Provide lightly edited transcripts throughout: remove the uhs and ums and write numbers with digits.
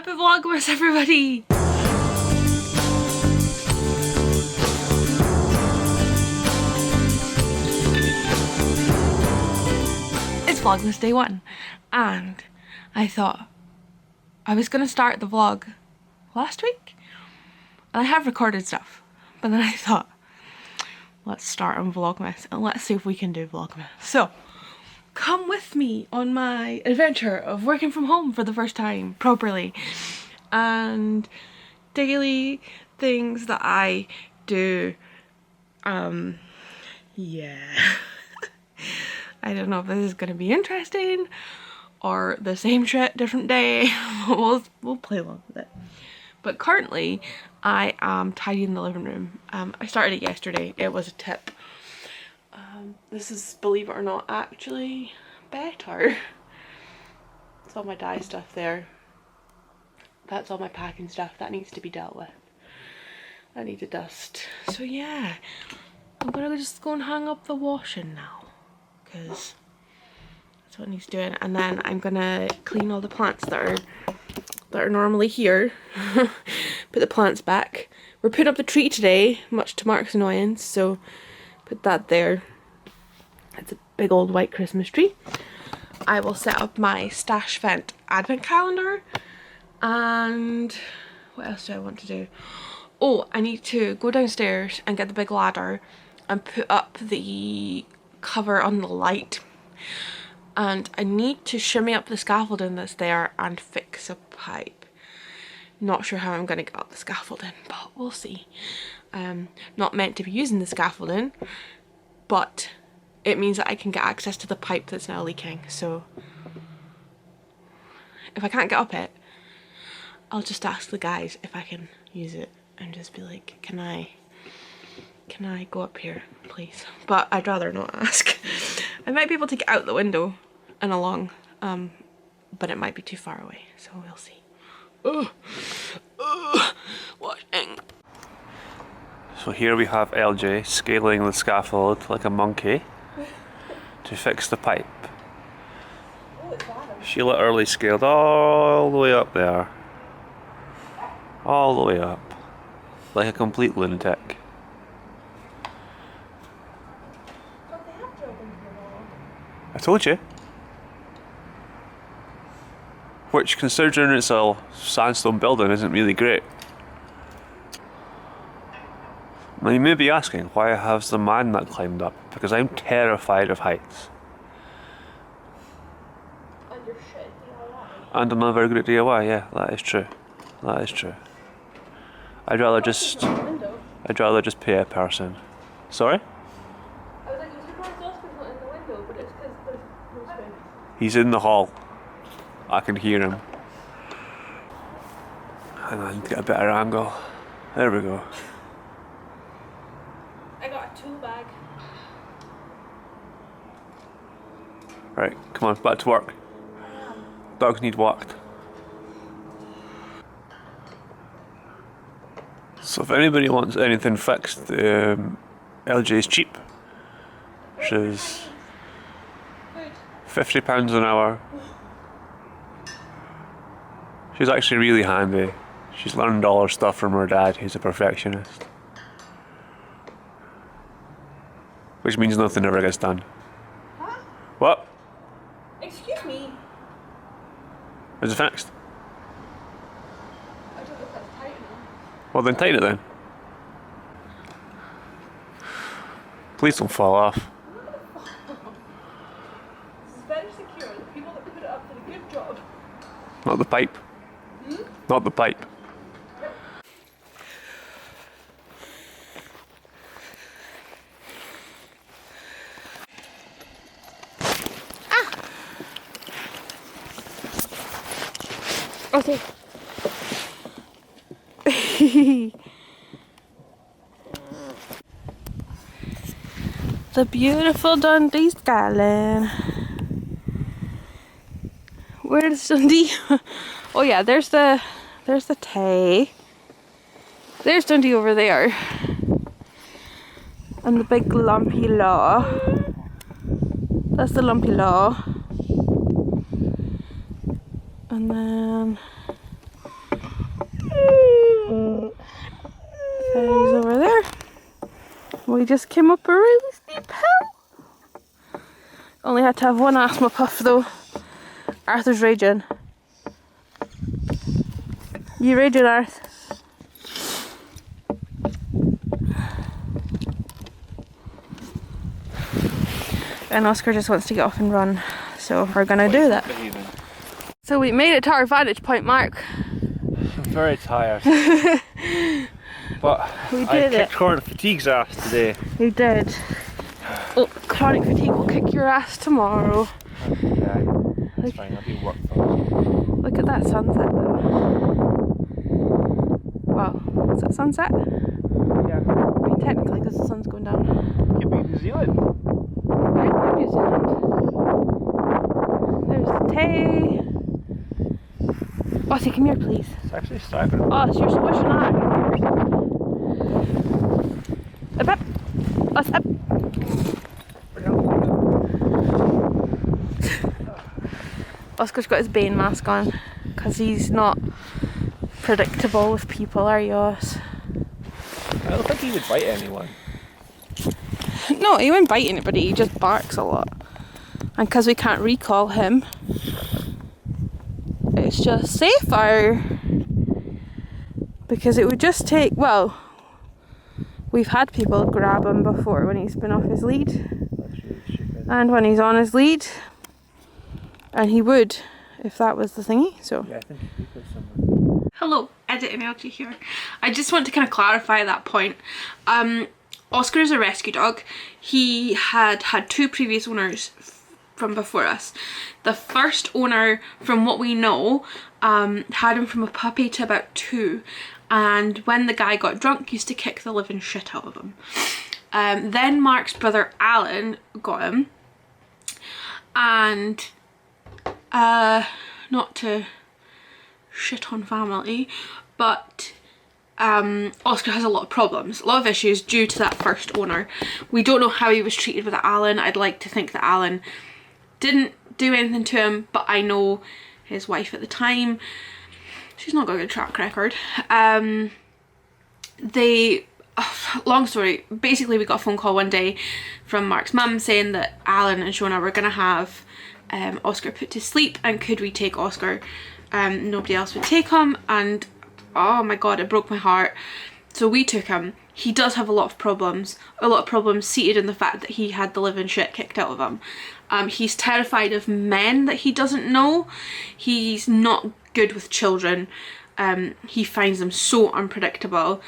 Happy Vlogmas, everybody! It's Vlogmas day 1, and I thought I was gonna start the vlog last week, and I have recorded stuff, but then I thought, let's start on Vlogmas and let's see if we can do Vlogmas. So, come with me on my adventure of working from home for the first time properly, and daily things that I do. Yeah. I don't know if this is gonna be interesting or the same shit, different day. We'll play along with it. But currently, I am tidying the living room. I started it yesterday. It was a tip. This is, believe it or not, actually better. It's all my dye stuff there. That's all my packing stuff. That needs to be dealt with. I need to dust. So yeah, I'm gonna just go and hang up the washing now, because that's what needs doing. And then I'm gonna clean all the plants that are normally here. Put the plants back. We're putting up the tree today, much to Mark's annoyance, so put that there. It's a big old white Christmas tree. I will set up my stash vent advent calendar. And what else do I want to do? Oh, I need to go downstairs and get the big ladder and put up the cover on the light. And I need to shimmy up the scaffolding that's there and fix a pipe. Not sure how I'm going to get up the scaffolding, but we'll see. Not meant to be using the scaffolding, but it means that I can get access to the pipe that's now leaking. So if I can't get up it, I'll just ask the guys if I can use it and just be like, can I go up here, please? But I'd rather not ask. I might be able to get out the window and along, but it might be too far away, so we'll see. Watching. So here we have LJ scaling the scaffold like a monkey to fix the pipe. She literally scaled all the way up there. All the way up. Like a complete lunatic. I told you. Which, considering it's a sandstone building, isn't really great. Now you may be asking, why has the man not climbed up? Because I'm terrified of heights. And your shit DIY. And I'm not very good at DIY, yeah, that is true. That is true. I'd rather just pay a person. Sorry? I was like, I'm surprised Oscar's not in the window, but it's because there's no space. He's in the hall. I can hear him. Hang on, get a better angle. There we go. I got a tool bag. Right, come on, back to work. Dogs need walked. So if anybody wants anything fixed, LJ's cheap. She's £50 an hour. She's actually really handy. She's learned all her stuff from her dad, who's a perfectionist. Which means nothing ever gets done. Huh? What? Excuse me. Is it fixed? I don't know if that's tight enough. Well then tighten it then. Please don't fall off. This is very secure. The people that put it up did a good job. Not the pipe. Not the pipe. Okay. The beautiful Dundee skyline. Where's Dundee? Oh yeah, there's the Tay. There's Dundee over there. And the big lumpy law. That's the lumpy law. And then we just came up a really steep hill. Only had to have one asthma puff though. Arthur's raging. You raging, Arth? And Oscar just wants to get off and run, so we're gonna do that. So we made it to our vantage point, Mark. I'm very tired. But We I did it. kicked chronic fatigue's ass today. We did. Oh, chronic fatigue will kick your ass tomorrow. Yeah, it's fine, I'll be worked for. Look at that sunset though. Wow, is that sunset? Yeah. I mean technically because the sun's going down. Could be New Zealand. Great New Zealand. There's the Tay. Ossie, come here please. It's actually staggering. Oss, you're squishing out. Up. Oss, up. Oscar's got his Bane mask on because he's not predictable with people, are you, Oss? I don't think he would bite anyone. No, he won't bite anybody, he just barks a lot. And because we can't recall him, it's just safer. Because it would just take, well, we've had people grab him before when he's been off his lead. That's really stupid. And when he's on his lead. And he would, if that was the thingy, so. Yeah, I think he could somewhere. Hello, editing LG here. I just want to kind of clarify that point. Oscar is a rescue dog. He had 2 previous owners from before us. The first owner, from what we know, had him from a puppy to about 2. And when the guy got drunk, used to kick the living shit out of him. Then Mark's brother Alan got him. And not to shit on family, but Oscar has a lot of problems, a lot of issues due to that first owner. We don't know how he was treated with Alan. I'd like to think that Alan didn't do anything to him, but I know his wife at the time, she's not got a good track record. Long story, basically we got a phone call one day from Mark's mum saying that Alan and Shona were going to have Oscar put to sleep, and could we take Oscar? Nobody else would take him, and oh my god, it broke my heart. So we took him. He does have a lot of problems seated in the fact that he had the living shit kicked out of him. He's terrified of men that he doesn't know. He's not good with children. He finds them so unpredictable,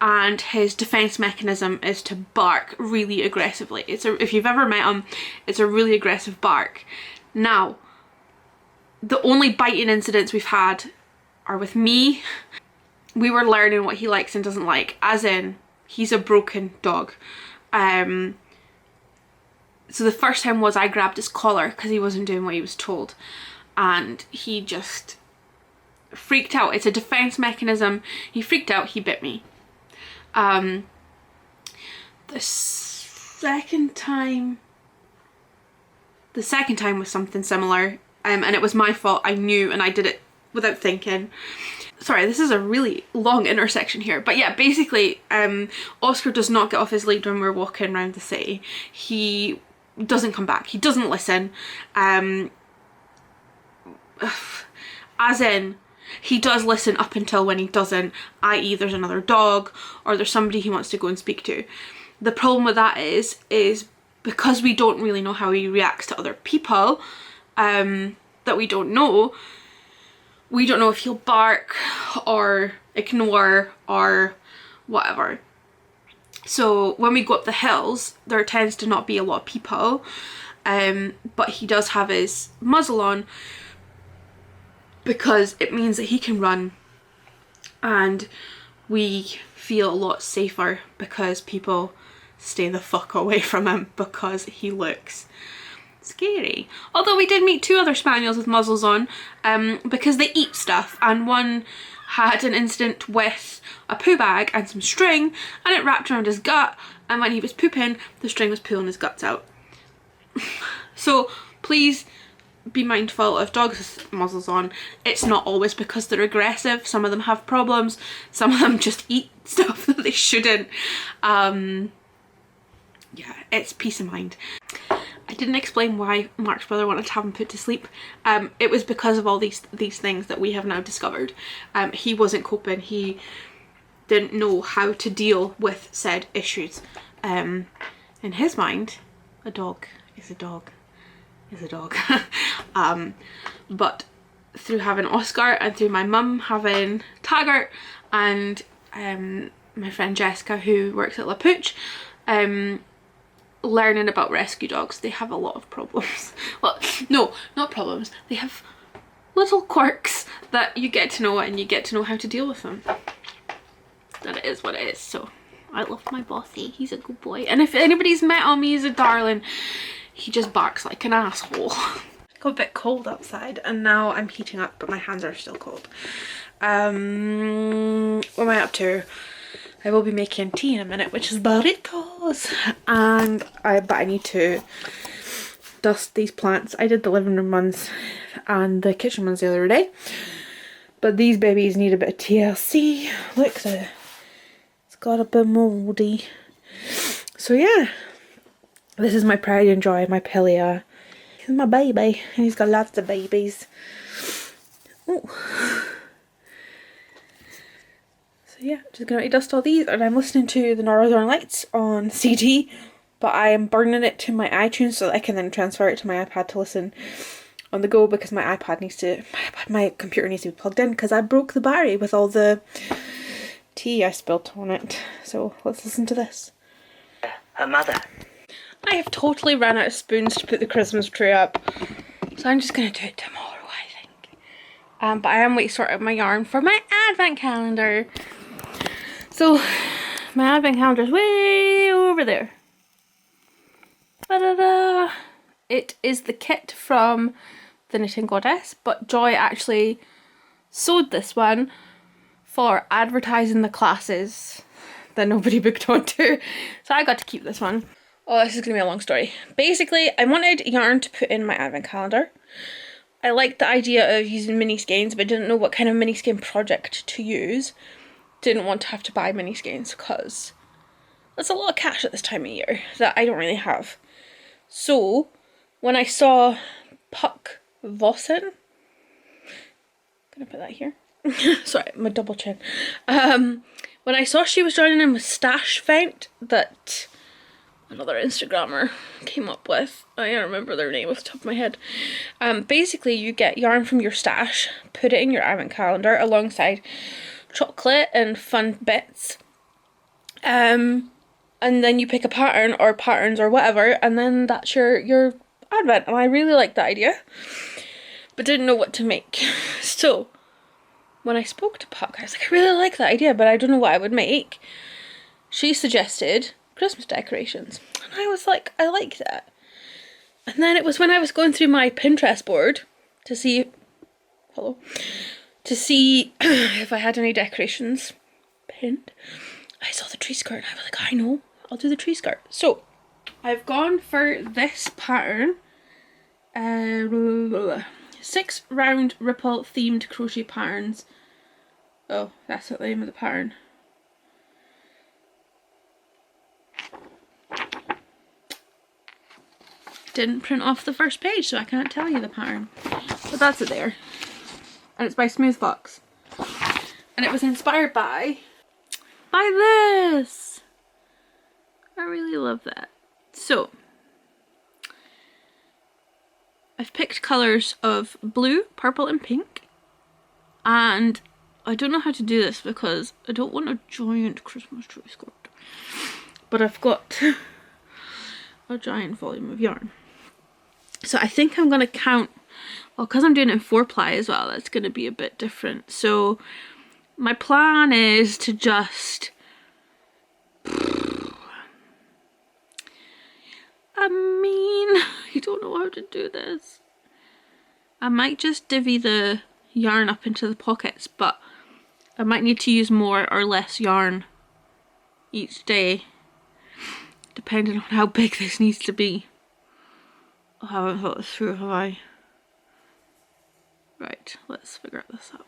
and his defense mechanism is to bark really aggressively. If you've ever met him, it's a really aggressive bark. Now, the only biting incidents we've had are with me. We were learning what he likes and doesn't like, as in, he's a broken dog. So the first time was I grabbed his collar because he wasn't doing what he was told, and he just freaked out. It's a defense mechanism. He freaked out, he bit me. The second time was something similar, and it was my fault. I knew, and I did it without thinking. Sorry, this is a really long intersection here, but yeah, basically Oscar does not get off his lead when we're walking around the city. He doesn't come back, he doesn't listen, as in, he does listen up until when he doesn't, i.e. there's another dog or there's somebody he wants to go and speak to. The problem with that is because we don't really know how he reacts to other people, that we don't know if he'll bark or ignore or whatever. So when we go up the hills, there tends to not be a lot of people, but he does have his muzzle on because it means that he can run, and we feel a lot safer because people stay the fuck away from him because he looks scary. Although we did meet 2 other spaniels with muzzles on, because they eat stuff, and one had an incident with a poo bag and some string, and it wrapped around his gut, and when he was pooping, the string was pulling his guts out. So please be mindful of dogs with muzzles on. It's not always because they're aggressive. Some of them have problems, some of them just eat stuff that they shouldn't. yeah, it's peace of mind. I didn't explain why Mark's brother wanted to have him put to sleep. It was because of all these things that we have now discovered. He wasn't coping. He didn't know how to deal with said issues. In his mind, a dog is a dog is a dog. But through having Oscar and through my mum having Taggart and my friend Jessica who works at La Pooch, learning about rescue dogs, they have a lot of problems. Well, no, not problems. They have little quirks that you get to know, and you get to know how to deal with them. And it is what it is. So I love my bossy. He's a good boy. And if anybody's met him, he's a darling. He just barks like an asshole. It got a bit cold outside and now I'm heating up, but my hands are still cold. What am I up to? I will be making tea in a minute, which is burritos, and I need to dust these plants. I did the living room ones and the kitchen ones the other day, but these babies need a bit of TLC. Look, it's got a bit mouldy. So yeah, this is my pride and joy, my Pillia. He's my baby, and he's got lots of babies. Ooh. Yeah, just gonna dust all these, and I'm listening to the Northern Lights on CD, but I am burning it to my iTunes so that I can then transfer it to my iPad to listen on the go, because my computer needs to be plugged in because I broke the battery with all the tea I spilt on it. So let's listen to this. Her mother. I have totally ran out of spoons to put the Christmas tree up, so I'm just gonna do it tomorrow, I think. But I am waiting to sort out my yarn for my advent calendar. So my advent calendar is way over there. Ta-da-da! It is the kit from the Knitting Goddess, but Joy actually sewed this one for advertising the classes that nobody booked onto. So I got to keep this one. Oh, this is going to be a long story. Basically, I wanted yarn to put in my advent calendar. I liked the idea of using mini skeins, but didn't know what kind of mini skein project to use. Didn't want to have to buy mini skeins because that's a lot of cash at this time of year that I don't really have. So when I saw Puck Vossen, gonna put that here. Sorry, my double chin. When I saw she was joining in with Stash Vent, that another Instagrammer came up with, I don't remember their name off the top of my head. Basically you get yarn from your stash, put it in your advent calendar alongside chocolate and fun bits, and then you pick a pattern or patterns or whatever, and then that's your advent. And I really liked that idea, but didn't know what to make. So when I spoke to Puck, I was like, I really like that idea, but I don't know what I would make. She suggested Christmas decorations, and I was like, I like that. And then it was when I was going through my Pinterest board to see if I had any decorations pinned, I saw the tree skirt and I was like, I know, I'll do the tree skirt. So I've gone for this pattern, 6 round ripple themed crochet patterns. Oh, that's the name of the pattern. Didn't print off the first page, so I can't tell you the pattern, but that's it there. And it's by Smooth Fox, and it was inspired by this. I really love that. So I've picked colours of blue, purple and pink, and I don't know how to do this because I don't want a giant Christmas tree skirt, but I've got a giant volume of yarn. So I think I'm going to count, well, because I'm doing it in 4-ply as well, that's going to be a bit different. So my plan is to just, I don't know how to do this. I might just divvy the yarn up into the pockets, but I might need to use more or less yarn each day, depending on how big this needs to be. I haven't thought this through, have I? Right, let's figure this out.